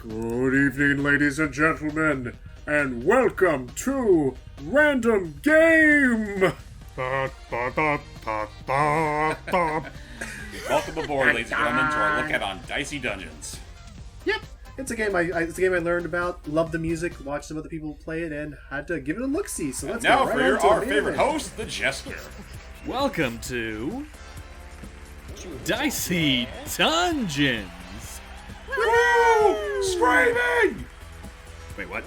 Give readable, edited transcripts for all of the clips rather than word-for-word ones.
Good evening, ladies and gentlemen, and welcome to Random Game! Welcome aboard, ladies and gentlemen, to our look at on Dicey Dungeons. Yep, it's a game I learned about, loved the music, watched some other people play it, and had to give it a look-see. So let's now get right for into our it. favorite host, the Jester. Welcome to Dicey Dungeons. Woo! Screaming! Wait, what?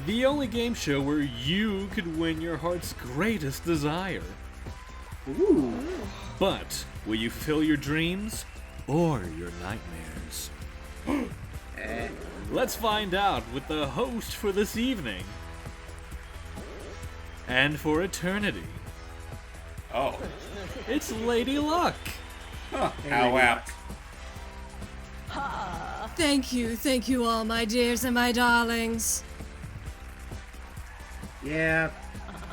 The only game show where you could win your heart's greatest desire. Ooh. But will you fulfill your dreams or your nightmares? Let's find out with the host for this evening. And for eternity. Oh. It's Lady Luck. Huh. How apt. Thank you all, my dears and my darlings. Yeah.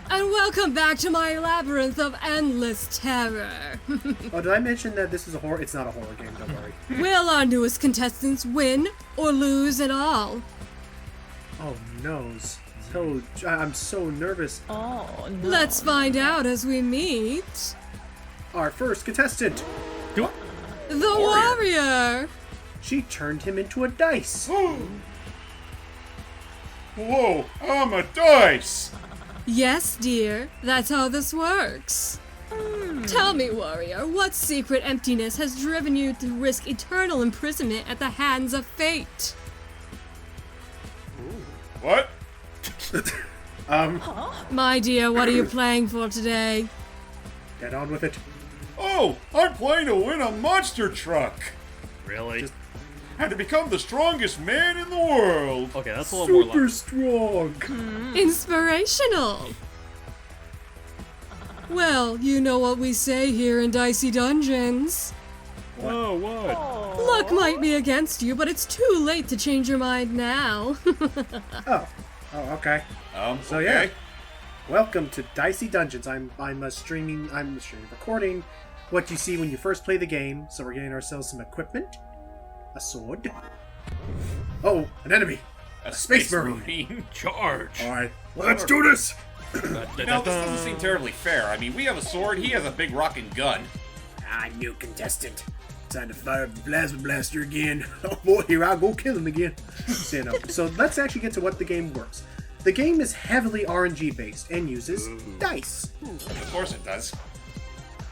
And welcome back to my labyrinth of endless terror. Oh, did I mention that this is a horror? It's not a horror game, don't worry. Will our newest contestants win or lose it all? Oh, noes. So, I'm so nervous. Oh, no. Let's find out as we meet Our first contestant. the warrior. She turned him into a dice. Whoa, I'm a dice! Yes, dear, that's how this works. Tell me, warrior, what secret emptiness has driven you to risk eternal imprisonment at the hands of fate? What? My dear, what are you playing for today? Get on with it. Oh, I'm playing to win a monster truck! Really? And to become the strongest man in the world! Okay, that's a little more Super like... strong. Inspirational! Well, you know what we say here in Dicey Dungeons. Whoa, what? Luck might be against you, but it's too late to change your mind now. Oh, okay. So okay. yeah, welcome to Dicey Dungeons. I'm recording what you see when you first play the game. So we're getting ourselves some equipment, a sword. Oh, an enemy. A Space Marine. Charge! All right, let's do this. Now, this doesn't seem terribly fair. I mean, we have a sword, he has a big rockin' gun. New contestant. Time to fire the plasma blaster again. Oh boy, here I go kill him again. So let's actually get to what the game works. The game is heavily RNG based and uses dice. Of course it does.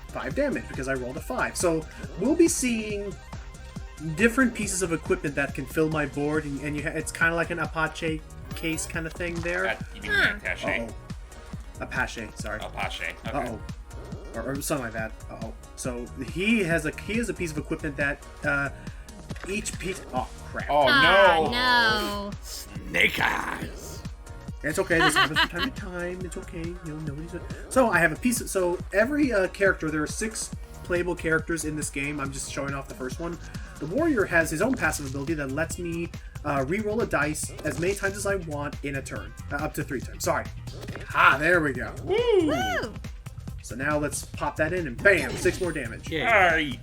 5 damage because I rolled a 5. So we'll be seeing different pieces of equipment that can fill my board, and it's kind of like an Apache case kind of thing there. You mean Apache? Uh-oh. Apache, sorry. Apache. Okay. Uh-oh. Or something like that. Uh-oh. So he has a piece of equipment that each piece... Oh, crap. Oh, no! no. Snake eyes! It's okay. This happens from time to time. It's okay. Nobody's... So I have a piece of... So every character, there are 6 playable characters in this game. I'm just showing off the first one. The warrior has his own passive ability that lets me re-roll a dice as many times as I want in a turn. Up to 3 times. Sorry. There we go. Woo! Woo. So now let's pop that in and bam! 6 more damage. Yeah. Hey!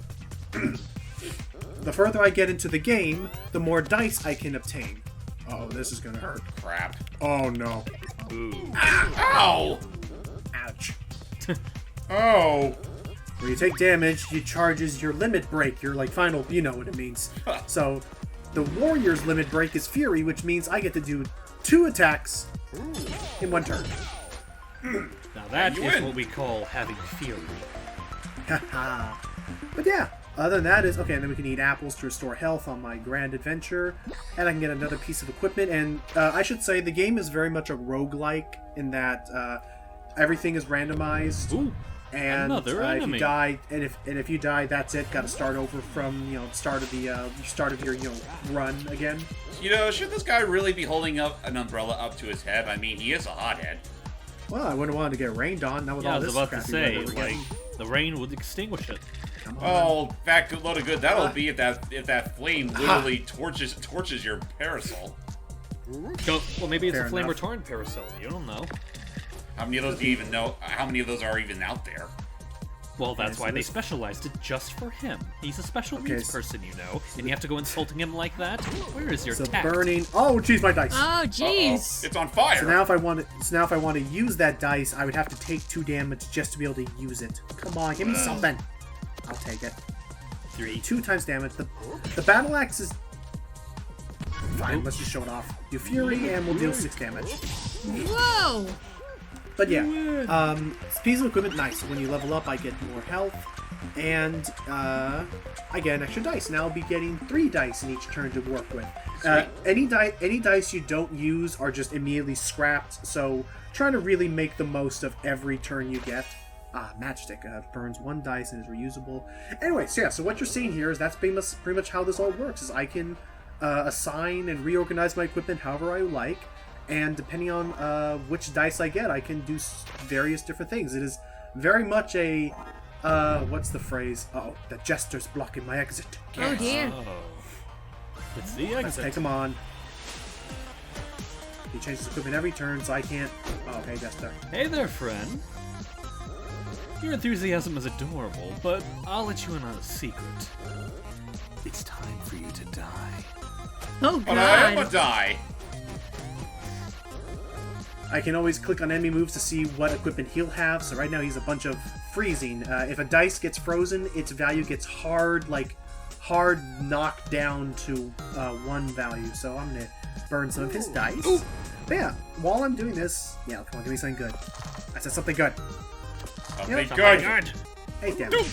The further I get into the game, the more dice I can obtain. Oh, this is gonna hurt. Crap. Oh no. Ooh. Ow! Ouch. Oh! When you take damage, it charges your limit break, your final, you know what it means. So, the warrior's limit break is Fury, which means I get to do 2 attacks in 1 turn. Now that You is win. what we call having fury. Haha. But yeah, other than that is, okay, and then we can eat apples to restore health on my grand adventure, and I can get another piece of equipment, and I should say the game is very much a roguelike in that everything is randomized. Ooh. And Another if enemy. you die, and if you die, that's it. Got to start over from the start of your run again. Should this guy really be holding up an umbrella up to his head? I mean, he is a hothead. Well, I wouldn't want to get rained on. Not with Yeah, I all was this about to crappy say, weather we're like, getting. the rain would extinguish it. Come on. Oh, that good load of good that'll be if that flame literally torches your parasol. Well, maybe it's Fair a flame enough. retardant parasol. You don't know. How many of those do you even know? How many of those are even out there? Well, that's so why they this- specialized it just for him. He's a special Okay, needs so- person, you know, and you have to go insulting him like that? Where is your So tact? burning. Oh, jeez, my dice. Oh, Uh-oh. jeez. It's on fire. So now if I want to use that dice, I would have to take 2 damage just to be able to use it. Come on, give me something. I'll take it. 3. 2 times damage. The battle axe is fine. Let's just show it off. Do fury and we'll deal 6 damage. Whoa. But yeah, piece of equipment, nice. When you level up, I get more health, and I get an extra dice. Now I'll be getting 3 dice in each turn to work with. Any dice you don't use are just immediately scrapped. So try to really make the most of every turn you get. Matchstick burns 1 dice and is reusable. Anyway, so yeah, so what you're seeing here is that's pretty much how this all works. Is I can assign and reorganize my equipment however I like. And depending on which dice I get, I can do various different things. It is very much a, what's the phrase? Uh-oh, the jester's blocking my exit. Oh, dear. Oh. It's the Let's exit. take him on. He changes equipment every turn, so I can't... Oh, hey, jester. Hey there, friend. Your enthusiasm is adorable, but I'll let you in on a secret. It's time for you to die. Oh, But I am God. a die. I can always click on enemy moves to see what equipment he'll have. So right now he's a bunch of freezing. If a dice gets frozen, its value gets hard knocked down to 1 value. So I'm gonna burn some of his dice. But yeah, while I'm doing this, yeah, come on, give me something good. I said something good. Something Yeah, good. 8 damage.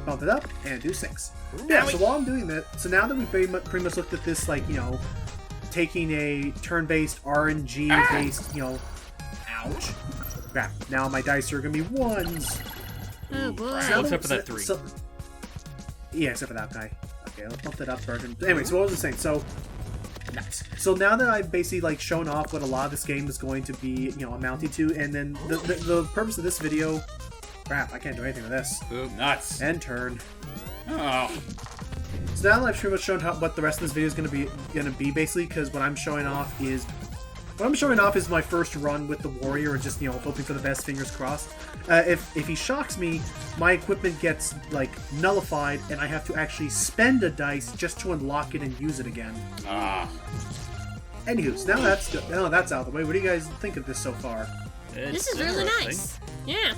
Bump it up and do 6. Yeah, so while I'm doing that, so now that we've pretty much looked at this, like, you know, taking a turn-based RNG-based, you know, ouch. Crap. Now my dice are gonna be 1s. Oh, boy. So- Except for that 3. Yeah, except for that guy. Okay, let's bump that up, Bergen. Anyway, so what was I saying? So, nice. So now that I've basically, like, shown off what a lot of this game is going to be, you know, amounting to, and then the purpose of this video... Crap, I can't do anything with this. Nuts. End turn. Oh. So now that I've pretty much shown what the rest of this video is going to be basically, because what I'm showing off is my first run with the warrior, and just, you know, hoping for the best, fingers crossed. If he shocks me, my equipment gets, like, nullified, and I have to actually spend a dice just to unlock it and use it again. Anywho, so now that's good. Now that's out of the way. What do you guys think of this so far? This is really interesting. nice. Yeah.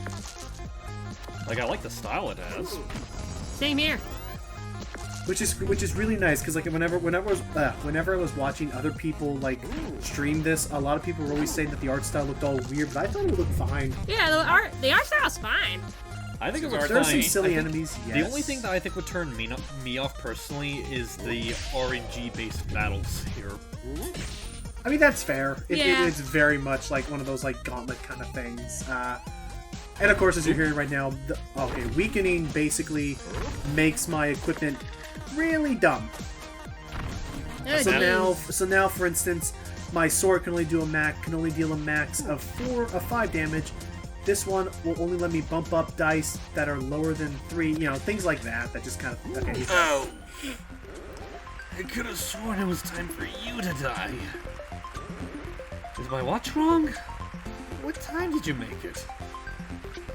Like, I like the style it has. Same here. Which is really nice, because like whenever I was watching other people like stream this, a lot of people were always saying that the art style looked all weird, but I thought it would look fine. Yeah, the art style's fine. I think it There looks There are fine. some silly I think enemies. Yes. The only thing that I think would turn me off personally is the RNG-based battles here. I mean, that's fair. Yeah. It's very much like one of those like gauntlet kind of things. And of course, as you're hearing right now, weakening basically makes my equipment really dumb. Oh, So now, for instance, my sword can only deal a max of 5 damage. This one will only let me bump up dice that are lower than 3. You know, things like that. That just kind of okay. Oh! I could have sworn it was time for you to die. Is my watch wrong? What time did you make it?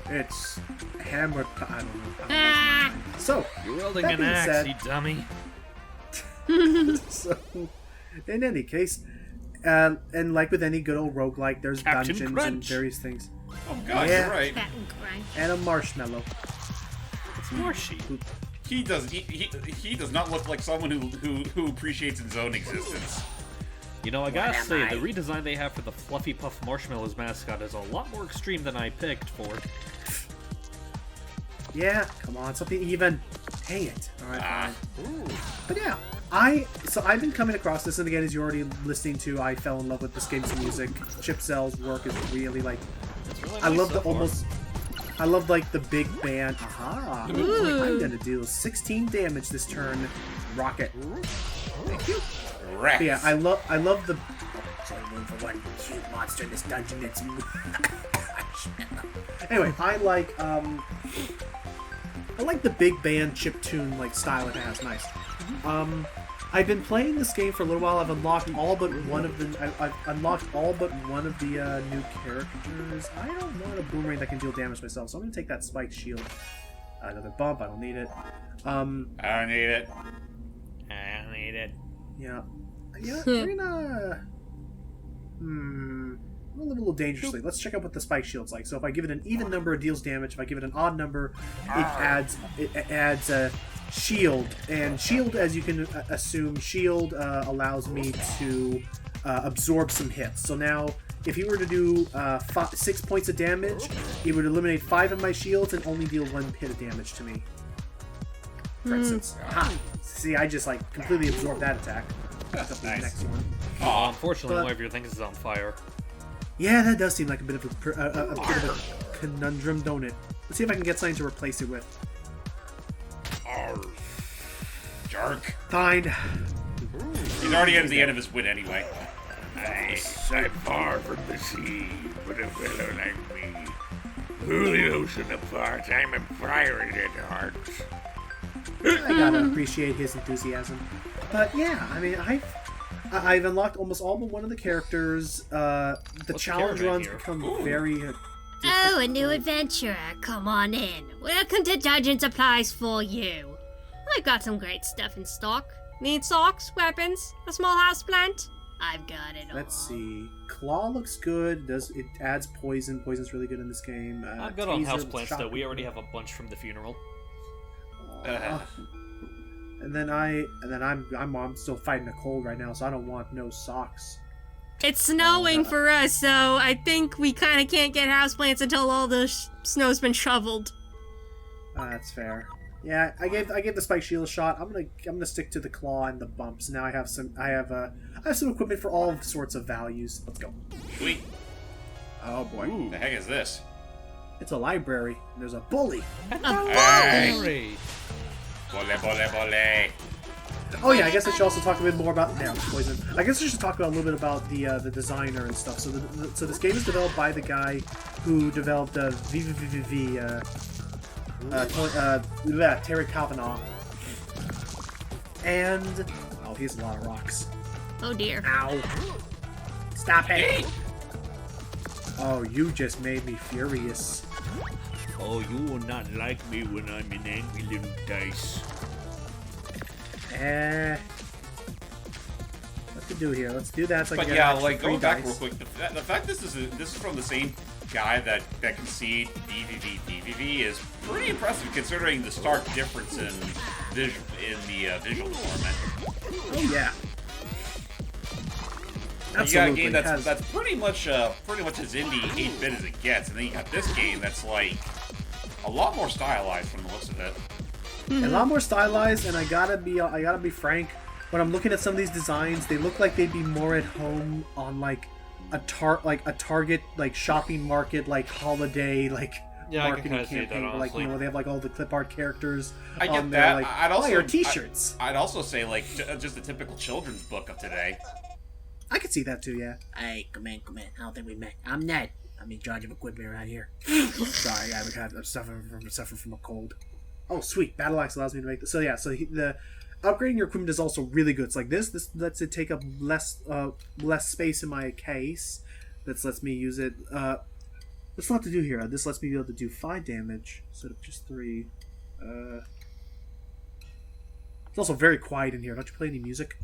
It's hammered. I don't know. Ah, So, You're wielding that an being axe, said- you dummy. so, in any case, and like with any good old roguelike, there's Captain dungeons and Crunch. various things. Oh god, Yeah. you're right. fat and grind. And a marshmallow. It's marshy. He does not look like someone who appreciates his own existence. You know, I gotta say, the redesign they have for the Fluffy Puff Marshmallows mascot is a lot more extreme than I picked for. Yeah, come on, something even. Dang it. Alright, Ah. fine. But yeah, I've been coming across this, and again, as you're already listening to, I fell in love with this game's music. Chip Zell's work is really, like, It's really I nice love so the far. almost... I love, like, the big band. Aha! Ooh. I'm gonna deal 16 damage this turn. Rocket. Thank you. Rats. But yeah, I love the... There's only room for one cute monster in this dungeon. It's... Anyway, I like the big band chiptune like style it has. Nice. I've been playing this game for a little while. I've unlocked all but one of the. I've unlocked all but one of the new characters. I don't want a boomerang that can deal damage myself, so I'm gonna take that spiked shield. Another bump. I don't need it. I don't need it. I don't need it. Yeah. We're gonna. We'll live a little dangerously. Let's check out what the spike shield's like. So if I give it an even number, it deals damage. If I give it an odd number, it adds a shield. And shield, as you can assume, shield allows me to absorb some hits. So now, if he were to do 6 points of damage, he would eliminate 5 of my shields and only deal 1 hit of damage to me. For instance. Ha! See, I just like completely absorbed that attack. Up to the Nice. next one. Oh, unfortunately, But- one of your things is on fire. Yeah, that does seem like a bit of a bit of a conundrum, don't it? Let's see if I can get something to replace it with. Jerk. Fine. He's already at the end of his wit anyway. I'm far from the sea, but a fellow like me, through the ocean apart, I'm a pirate at heart. I gotta appreciate his enthusiasm. But yeah, I mean, I've unlocked almost all but one of the characters. The challenge caravan runs here? become very. Oh, a new adventurer. Come on in. Welcome to Dungeon Supplies for you. I've got some great stuff in stock. Need socks, weapons, a small houseplant? I've got it all. Let's see. Claw looks good. It adds poison? Poison's really good in this game. I'm good on Taser, houseplants, though. shotgun. We already have a bunch from the funeral. And then I'm still fighting a cold right now, so I don't want no socks. It's snowing for us, so I think we kind of can't get houseplants until all the snow's been shoveled. That's fair. Yeah, I gave the spike shield a shot. I'm gonna stick to the claw and the bumps. Now I have some equipment for all sorts of values. Let's go. Sweet. Oh boy, What the heck is this? it's a library. And there's a bully. Hey. Hooray! Bole, bole, bole. Oh yeah, I guess I should also talk a bit more about poison. I guess I should talk about a little bit about the designer and stuff. So so this game is developed by the guy who developed Terry Kavanagh. And oh, he has a lot of rocks. Oh dear. Ow! Stop it! Oh, you just made me furious. Oh, you will not like me when I'm an angry little dice. What to do here? Let's do that. So I But can get yeah, extra like going free back dice. real quick, the fact this is from the same guy that conceded DVV is pretty impressive considering the stark difference in the visual department. Oh yeah. You got a game Has- that's pretty much as indie 8-bit as it gets, and then you got this game that's like a lot more stylized from the looks of it. a lot more stylized, and I gotta be frank. When I'm looking at some of these designs, they look like they'd be more at home on like a Target like shopping market like holiday like Yeah, I can marketing kinda see that, campaign. Where, like honestly. they have like all the clip art characters. I get on there, that. Like, I'd also buy our T-shirts. I'd also say like just a typical children's book of today. I could see that too. Yeah. Hey, come in. I don't think we met. I'm Ned. I'm in charge of equipment around here. Sorry, I'm suffering from a cold. Oh, sweet. Battle Axe allows me to make this. So yeah, the upgrading your equipment is also really good. It's like this lets it take up less space in my case. This lets me use it. What's not to do here? This lets me be able to do 5 damage instead of just 3. It's also very quiet in here. Don't you play any music?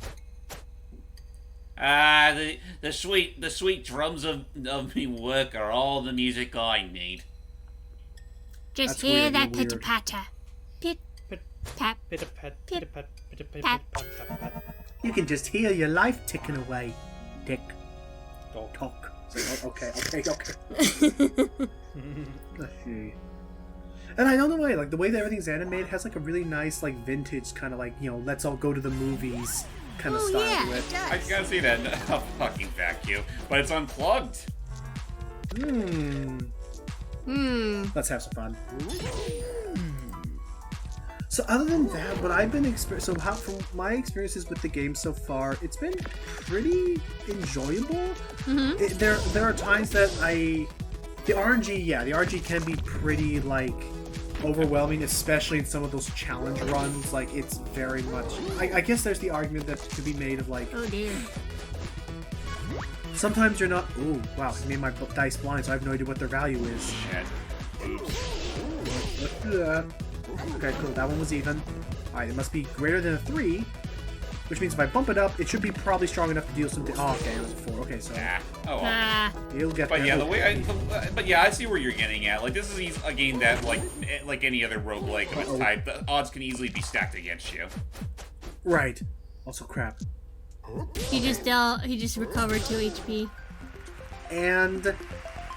The sweet drums of me work are all the music I need. Just That's hear weird, that you're weird. pitter-patter. Pit, tap. Pit-a-pat, Pit, pit-a-pat, pit-a-pat, tap. pit-a-pat. You can just hear your life ticking away. Dick. Dog. Talk. Okay. Let's see. And I don't know why, like the way that everything's animated has like a really nice, like vintage kind of like let's all go to the movies kind of Oh style yeah, to it. it I does. gotta see that fucking vacuum, but it's unplugged. Let's have some fun. So other than that, what I've been from my experiences with the game so far, it's been pretty enjoyable. There are times that the RNG can be pretty like overwhelming, especially in some of those challenge runs. Like it's very much. I guess there's the argument that could be made of like Oh dear. sometimes you're not. Ooh, wow! I made my dice blind, so I have no idea what their value is. Shit. Let's do that. Okay, cool. That one was even. Alright, it must be greater than a 3, which means if I bump it up, it should be probably strong enough to deal some... Oh, okay, it was a 4. Okay, so... Yeah. Oh, well. Ah, You'll get But there. yeah, but yeah, I see where you're getting at. Like, this is a game that, like any other roguelike of its type, the odds can easily be stacked against you. Right. Also, crap. he just recovered 2 HP. And...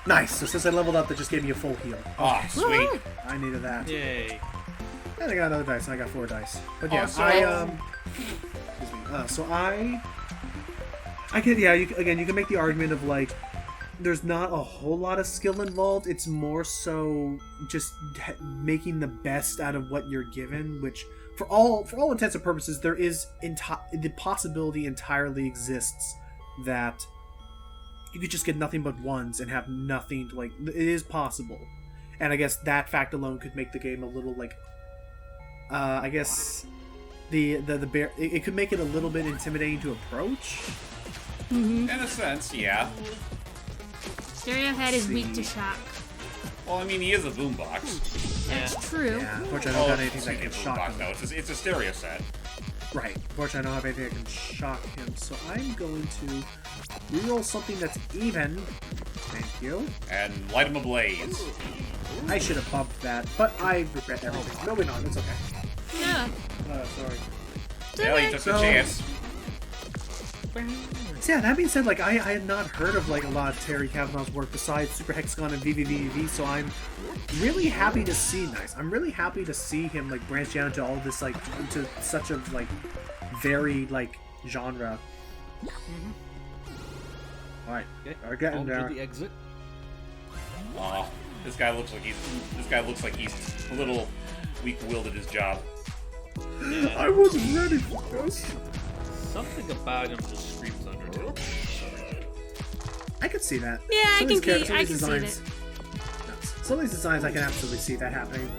Nice. So since I leveled up, that just gave me a full heal. Oh, sweet. I needed that. Yay. And I got another dice, and I got 4 dice. But yeah, Also- excuse me. So I can, yeah, you can make the argument of, like, there's not a whole lot of skill involved. It's more so just making the best out of what you're given, which, for all intents and purposes, there is the possibility entirely exists that you could just get nothing but 1s and have nothing to, like, it is possible. And I guess that fact alone could make the game a little, like, I guess it could make it a little bit intimidating to approach. In a sense, yeah. Stereo Head is weak to shock. Well, I mean, he is a boombox. That's true. Yeah, unfortunately, I don't got anything that can shock boombox, him. though. It's a stereo set. Right. Unfortunately, I don't have anything that can shock him, so I'm going to reroll something that's even. Thank you. And light him ablaze. I should have bumped that, but I regret everything. No, we're not. It's okay. Yeah. Sorry. Yeah, he took the So- chance. So yeah, that being said, like, I had not heard of, like, a lot of Terry Kavanaugh's work besides Super Hexagon and VVVV, so I'm really happy to see, I'm really happy to see him, like, branch out into all this, like, into such a, like, very, like, genre. Alright, we're getting On to there. the exit. Aw, this guy looks like he's a little weak-willed at his job. I wasn't ready for this. Something about him just screams Undertale. I could see that. Yeah, I Some of these can characters- see- some of I these can see designs- Some of these designs, I can absolutely see that happening.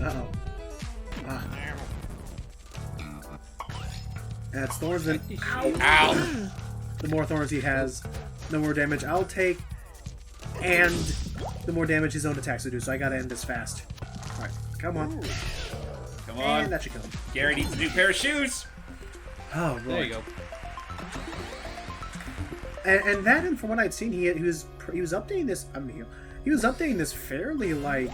Uh-oh. That's thorns, then Ow! the more thorns he has, the more damage I'll take, and the more damage his own attacks will do, so I gotta end this fast. Alright, come on. Come And on. that should kill him. Gary needs a new pair of shoes. Oh, boy. There you go. And that, and from what I'd seen, he was updating this. He was updating this fairly, like,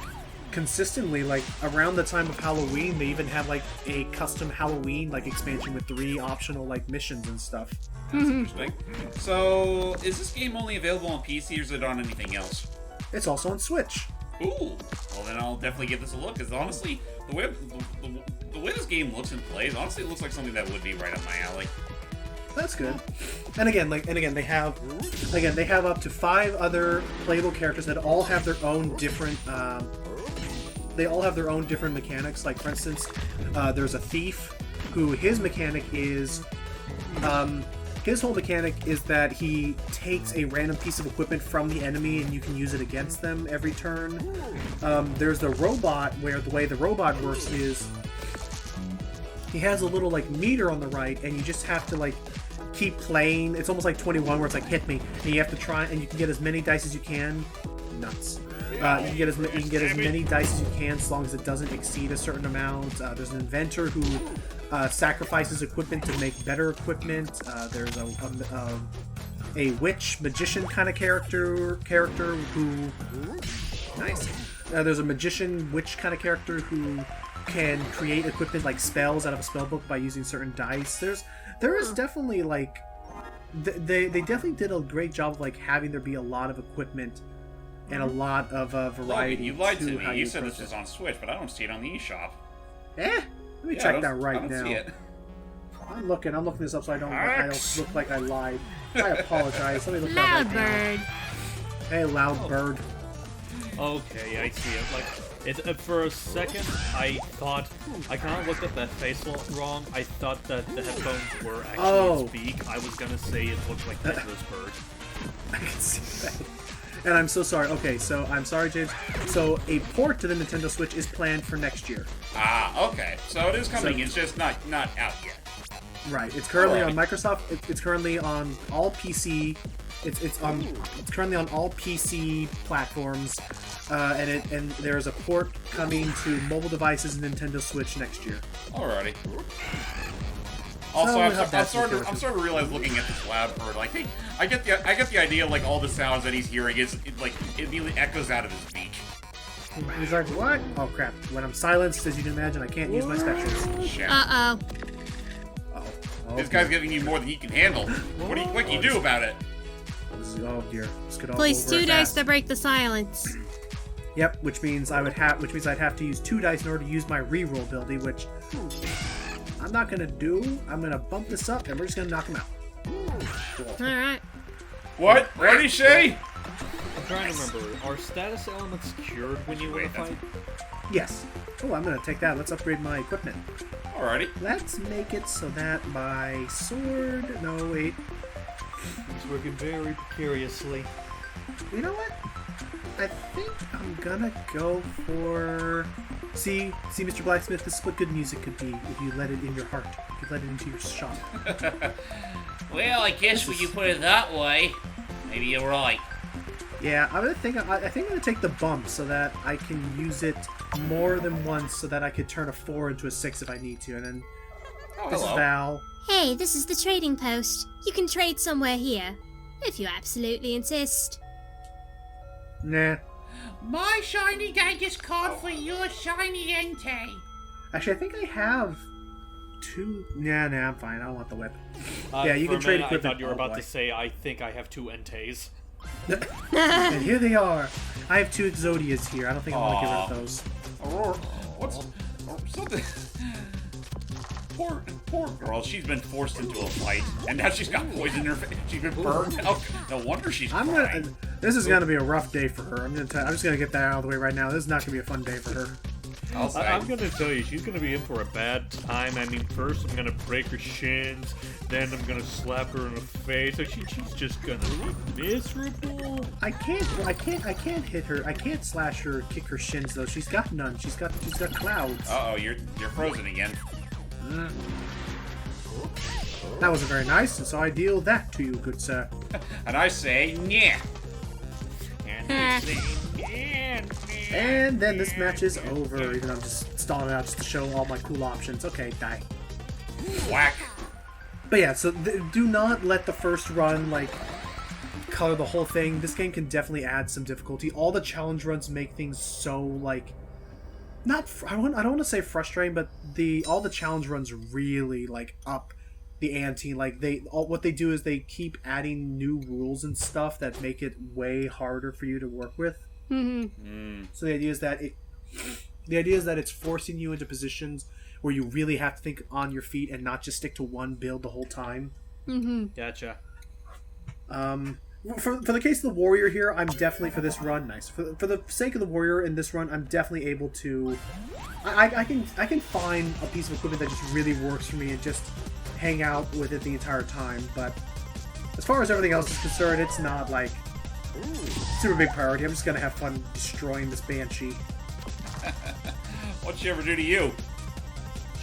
consistently. Like, around the time of Halloween, they even had, like, a custom Halloween, like, expansion with 3 optional, like, missions and stuff. That's interesting. So, is this game only available on PC or is it on anything else? It's also on Switch. Ooh. Well, then I'll definitely give this a look. Because honestly, the way this game looks and plays, honestly, it looks like something that would be right up my alley. That's good. And again, they have up to 5 other playable characters that all have their own different. They all have their own different mechanics. Like, for instance, there's a thief who his mechanic is. His whole mechanic is that he takes a random piece of equipment from the enemy and you can use it against them every turn. There's the robot, where the way the robot works is he has a little, like, meter on the right, and you just have to, like, keep playing. It's almost like 21, where it's like, hit me, and you have to try, and you can get as many dice as you can. Nuts. You can get as many dice as you can, as long as it doesn't exceed a certain amount. There's an inventor who sacrifices equipment to make better equipment. There's a witch magician kind of character who nice. There's a magician witch kind of character who can create equipment like spells out of a spell book by using certain dice. There is definitely, like, they definitely did a great job of, like, having there be a lot of equipment and a lot of variety. Logan, you lied to how me. You said this approach was on Switch, but I don't see it on the eShop. Let me Yeah, check I that don't- right I don't now. see it. I'm looking this up so I don't look like I lied. I apologize. Let me look that Loud right now. bird. Hey, loud bird. Okay, I see it. Like, for a second, I thought I kind of looked at that face wrong. I thought that the headphones were actually its beak. I was gonna say it looked like Nicholas Bird. I can see that. And I'm so sorry. Okay, so I'm sorry, James. So a port to the Nintendo Switch is planned for next year. Ah, okay. So it is coming. It's just not out yet. Right. It's currently on Alright. Microsoft. It's currently on all PC. It's currently on all PC platforms, and there's a port coming to mobile devices and Nintendo Switch next year. Alrighty. Also, So we I'm have that to starting look to forward to. realize looking at this lab bird, like, hey, I get the idea, like all the sounds that he's hearing is like it immediately echoes out of his beak. He's like, what? Oh crap! When I'm silenced, as you can imagine, I can't use my specials. Shit. Uh-oh. Oh, This guy's giving you more than he can handle. What can you do about it? Oh dear, this could all Place go very 2 dice fast. to break the silence. Yep, which means I'd have to use 2 dice in order to use my reroll ability, which I'm not gonna do. I'm gonna bump this up, and we're just gonna knock him out. Alright. What? What did he say? I'm trying to remember. Are status elements cured when you win a fight? Yes. Oh, I'm gonna take that. Let's upgrade my equipment. Alrighty. Let's make it so that my sword. No, wait. It's working very precariously. You know what? I think I'm gonna go for. See, Mr. Blacksmith. This is what good music could be if you let it in your heart. If you let it into your shop. Well, I guess when you put it that way, maybe you're right. Yeah, I think I'm gonna take the bump so that I can use it more than once, so that I could turn a 4 into a 6 if I need to, and then Oh, this is hello. Val. Hey, this is the trading post. You can trade somewhere here, if you absolutely insist. Nah. My shiny Genghis card for your shiny Entei. Actually, I think I have 2. Nah, I'm fine. I don't want the whip. Uh, Yeah, you for can a trade minute, I equipment. thought you were Oh, about boy. to say, I think I have 2 Entes. And here they are. I have 2 Exodias here. I don't think I want to get rid Aw. of those. Aurora, what's something? Poor girl. She's been forced into a fight, and now she's got poison in her face. She's been burned. Oh, no wonder she's I'm crying. gonna. This is gonna be a rough day for her. I'm just gonna get that out of the way right now. This is not gonna be a fun day for her. I'll say. I'm gonna tell you, she's gonna be in for a bad time. I mean, first I'm gonna break her shins, then I'm gonna slap her in the face. Like she's just gonna be miserable. I can't hit her. I can't slash her, kick her shins though. She's got none. She's got clouds. Uh-oh, you're frozen again. That wasn't very nice, and so I deal that to you, good sir. And I say, yeah. And then this match is over. Even though I'm just stalling it out just to show all my cool options. Okay, die. Whack. But yeah, so do not let the first run like color the whole thing. This game can definitely add some difficulty. All the challenge runs make things so like I don't want to say frustrating, but all the challenge runs really like up the ante. Like what they do is they keep adding new rules and stuff that make it way harder for you to work with. So the idea is that it's forcing you into positions where you really have to think on your feet and not just stick to one build the whole time. Gotcha. For the case of the warrior here, I'm definitely for this run. Nice. For the sake of the warrior in this run, I'm definitely able to. I can find a piece of equipment that just really works for me and just hang out with it the entire time. But as far as everything else is concerned, it's not like super big priority. I'm just gonna have fun destroying this banshee. What'd she ever do to you?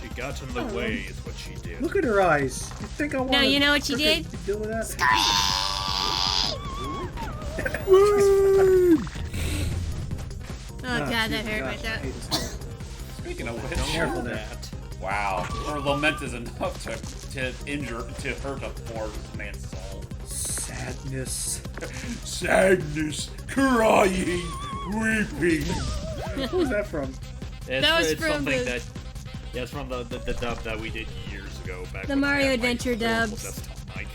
She got in the way, is what she did. Look at her eyes. You think I want? No, you know what she did? Deal with that. Oh god, that Jesus hurt my gosh, I throat. hate this. Speaking of which, Careful Know there. that. wow, her lament is enough to hurt a poor man's soul. Sadness. Sadness, crying, weeping. What was that from? That was it's from something the- that. Yeah, it's from the dub that we did years ago. Back The when I Mario had my Adventure portable dubs. desktop mic.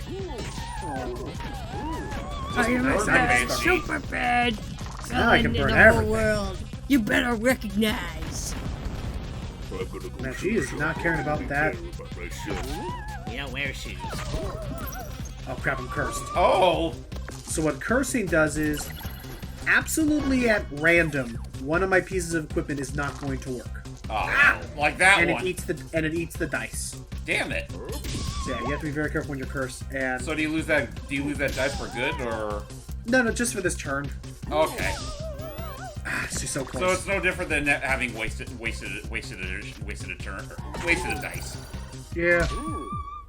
Just nice. burn the banshee. Super bad. Now I can Villain burn in the whole everything. world. You better recognize. Man, she is not caring about that. You don't wear shoes. Oh crap, I'm cursed. Oh, So what cursing does is, absolutely at random, one of my pieces of equipment is not going to work. like that And one. it eats the dice. Damn it. So yeah, you have to be very careful when you're cursed. And So do you lose that dice for good, or no, just for this turn. okay? She's so So close. it's no different than having wasted a turn, wasted a dice. Yeah.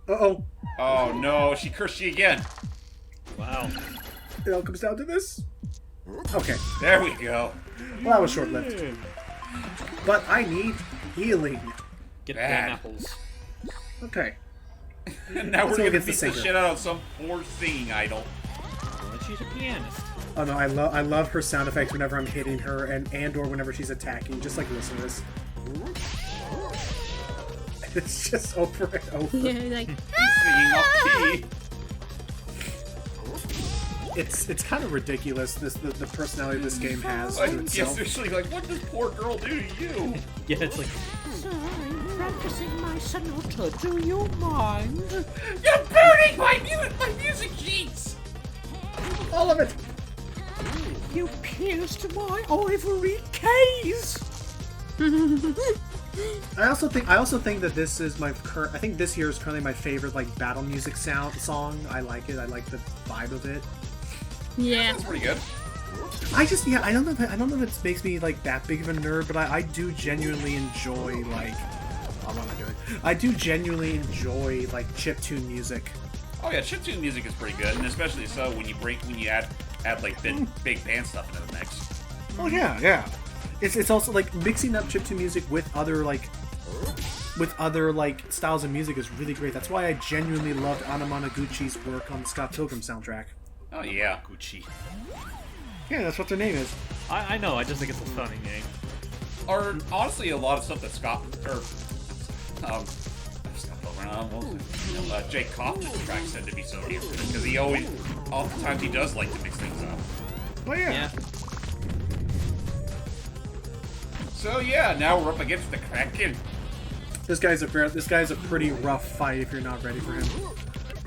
Uh-oh. Oh no, she cursed you again. Wow. It all comes down to this. Okay. There we go. Well, that was short-lived. But I need healing. Get Bad. damn apples. Okay. And now Let's we're go gonna against the beat the singer. shit out of some poor singing idol. Well, she's a pianist. Oh no, I love her sound effects whenever I'm hitting her and or whenever she's attacking. Just like listen to this. It's just over and over. Yeah, like, Singing off key. It's kind of ridiculous. The personality this game has Like, to yes, itself. seriously, like, what does poor girl do to you? Yeah, it's like, Practicing my sonata, do you mind? You're burning my music sheets! All of it. You pierced my ivory case! I also think that this is my current. I think this year is currently my favorite like battle music song. I like it. I like the vibe of it. yeah. That's pretty good. I don't know if it makes me like that big of a nerd, but I do genuinely enjoy like. Oh, what am I doing? I do genuinely enjoy like chiptune music. Oh yeah, chiptune music is pretty good, and especially so when you add like big band stuff into the mix. Oh yeah. It's also like mixing up chiptune music with other styles of music is really great. That's why I genuinely loved Anamanaguchi's work on the Scott Pilgrim soundtrack. Oh yeah. Gucci. Yeah, that's what their name is. I know, I just think it's a funny name. Or honestly, a lot of stuff that Jake Kaufman's tracks tend to be so damn good because he always, oftentimes he does like to mix things up. Oh yeah. Yeah. So yeah, now we're up against the Kraken. This guy's a pretty rough fight if you're not ready for him.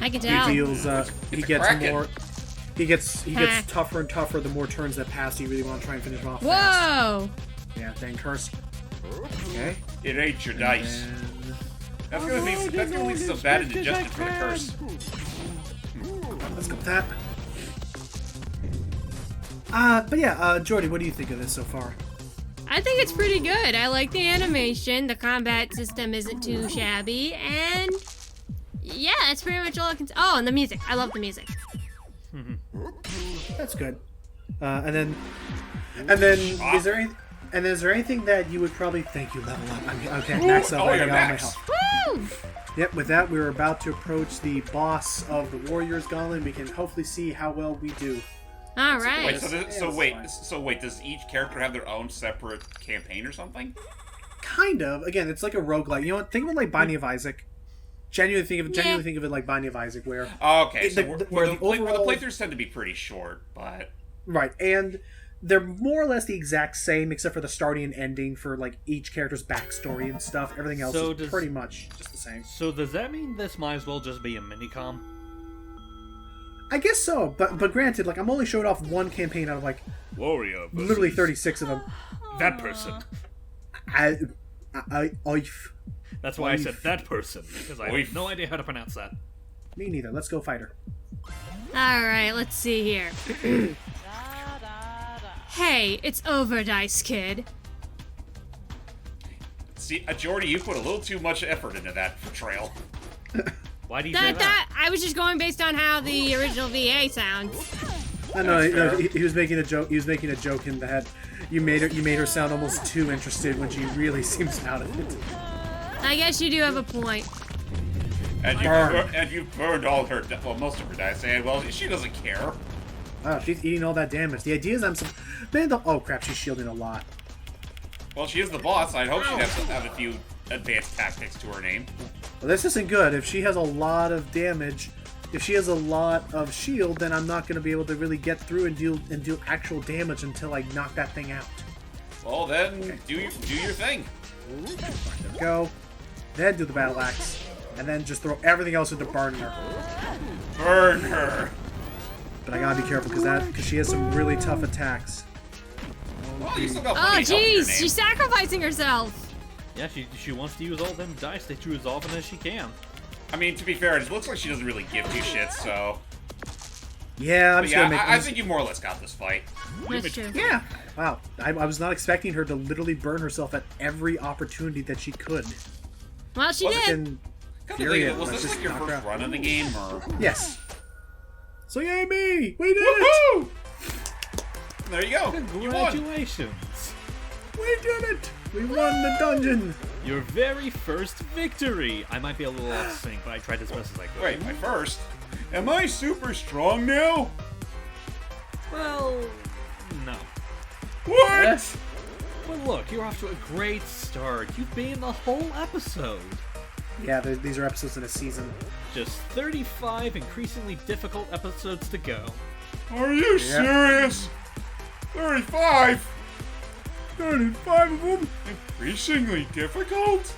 I can He tell. feels he It's a gets Kraken. more. He gets tougher and tougher the more turns that pass. You really want to try and finish him off fast. Whoa! Yeah, dang curse. Okay. It ain't your dice. And That's gonna lead to some bad indigestion for the curse. let's go with that. But yeah, Jordy, what do you think of this so far? I think it's pretty good. I like the animation. The combat system isn't too shabby, and yeah, that's pretty much all I can. Oh, and the music. I love the music. That's good. And then is there anything that you would probably thank you level up? I mean, okay, max up. Oh, I you're got all my max. health. Woo! Yep. With that, we're about to approach the boss of the Warriors Gauntlet. We can hopefully see how well we do. All Wait, right. so wait, does each character have their own separate campaign or something? Kind of. Again, it's like a roguelike. You know what? Think of it like Binding of Isaac. Genuinely think of it like Binding of Isaac, where Oh, okay, so where the the overall- playthroughs tend to be pretty short, but right, and they're more or less the exact same, except for the starting and ending for like each character's backstory and stuff. Everything else So is does- pretty much just the same. So does that mean this might as well just be a minicom? I guess so, but granted, like I'm only showing off one campaign out of like Warrior versus literally 36 of them. that person. Oif. That's why I said that person, because I Oif. have no idea how to pronounce that. Me neither. Let's go fight her. All right. Let's see here. Hey, it's over, Dice Kid. see, Jordy, you put a little too much effort into that portrayal. Why do you say that? I was just going based on how the original VA sounds. No, he was making a joke. He was making a joke in that you made her sound almost too interested when she really seems out of it. I guess you do have a point. And you've burned all her, most of her dice, and well, she doesn't care. Oh, she's eating all that damage. The idea is oh crap, she's shielding a lot. Well, she is the boss. I'd hope she'd have a few advanced tactics to her name. Well, this isn't good. If she has a lot of damage, if she has a lot of shield, then I'm not going to be able to really get through and do actual damage until I knock that thing out. Well, then do your thing. There we go. Then do the battle axe, and then just throw everything else into burning her. Burn her. But I gotta be careful because she has some really tough attacks. Well, you still got Oh, plenty of health in your jeez, name. she's sacrificing herself. Yeah, she wants to use all them dice to use as often as she can. I mean, to be fair, it looks like she doesn't really give two shits, so... Yeah, I'm But just yeah, gonna make. I think you more or less got this fight. That's true. Yeah. Wow. I was not expecting her to literally burn herself at every opportunity that she could. Well, she Well, did. And Furious. Was Let's this just like your knock her first out. run of the game, or? Yes. So yay me! We did it! Woohoo! There you go. You won. Congratulations! We did it! We won the dungeon! Your very first victory! I might be a little off sync, but I tried as best as I could. Wait, my first? Am I super strong now? Well, no. What? But look, you're off to a great start. You've been the whole episode. Yeah, these are episodes in a season. Just 35 increasingly difficult episodes to go. Are you serious? 35? 35 of them? Increasingly difficult?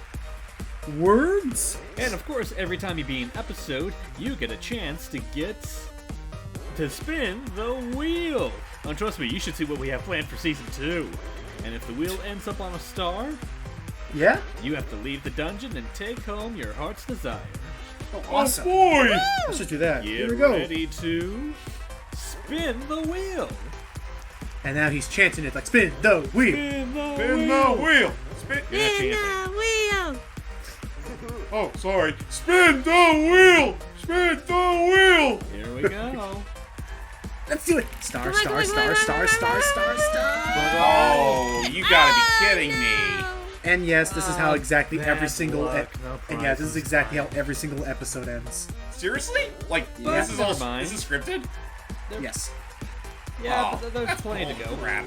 Words? And of course, every time you beat an episode, you get a chance to spin the wheel. And trust me, you should see what we have planned for Season 2. And if the wheel ends up on a star, Yeah? you have to leave the dungeon and take home your heart's desire. Oh, awesome. Oh boy! Let's just do that. Get Here we go. ready to spin the wheel. And now he's chanting it like, spin the wheel! Spin the Spin wheel. the wheel! Spin. You're not chanting. wheel. Oh, sorry. Spin the wheel! Spin the wheel! Here we go. Let's do it! Star, Come on, star, come on, star, come on, star, come on, star, come star, on. star. Oh, you gotta be kidding me. And yes, this is how exactly bad every single luck, no and yeah, this is prizes. exactly how every single episode ends. Seriously? Like, Yeah. this is all. Never mind. This is scripted? Yes. Yeah, Oh. but there's plenty to go. Crap.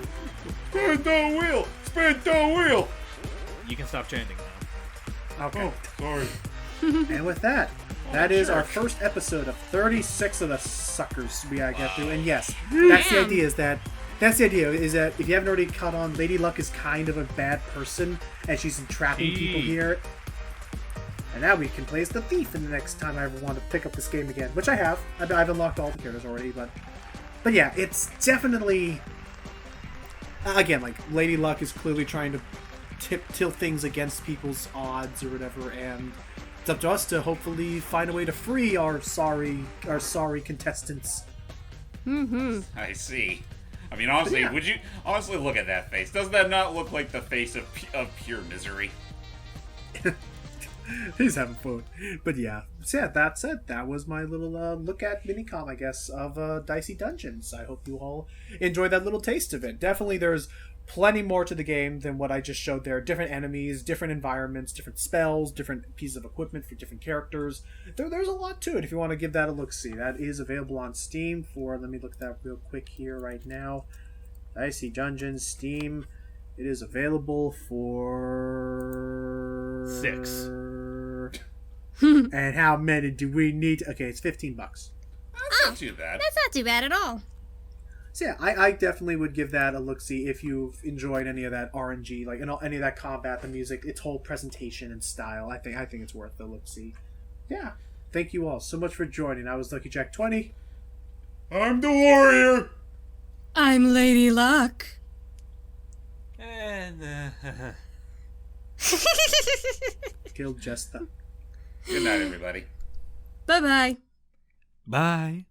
Spin the wheel! Spin the wheel! You can stop chanting now. Okay. Oh, sorry. And with that, that is our first episode of 36 of the suckers we gotta get through. And yes, that's the idea. That's the idea. Is that if you haven't already caught on, Lady Luck is kind of a bad person, and she's entrapping people here. And now we can play as the thief in the next time I ever want to pick up this game again, which I have. I've unlocked all the characters already, but yeah, it's definitely again like Lady Luck is clearly trying to tilt things against people's odds or whatever, and it's up to us to hopefully find a way to free our sorry contestants. I see. I mean, honestly, Yeah. would you honestly look at that face? Does that not look like the face of pure misery? He's having fun. But yeah. So yeah, that's it. That was my little look at minicom, I guess, of Dicey Dungeons. I hope you all enjoyed that little taste of it. Definitely there's plenty more to the game than what I just showed there. Different enemies, different environments, different spells, different pieces of equipment for different characters. There's a lot to it if you want to give that a look-see. That is available on Steam for, let me look at that real quick here right now. Dicey Dungeons, Steam. It is available for... 6. And how many do we need? Okay, it's $15. That's not too bad. That's not too bad at all. So yeah, I definitely would give that a look-see if you've enjoyed any of that RNG, like any of that combat, the music, its whole presentation and style. I think it's worth the look-see. Yeah, thank you all so much for joining. I was Lucky Jack 20. I'm the warrior. I'm Lady Luck. And, Killed Jesta. Good night, everybody. Bye-bye. Bye.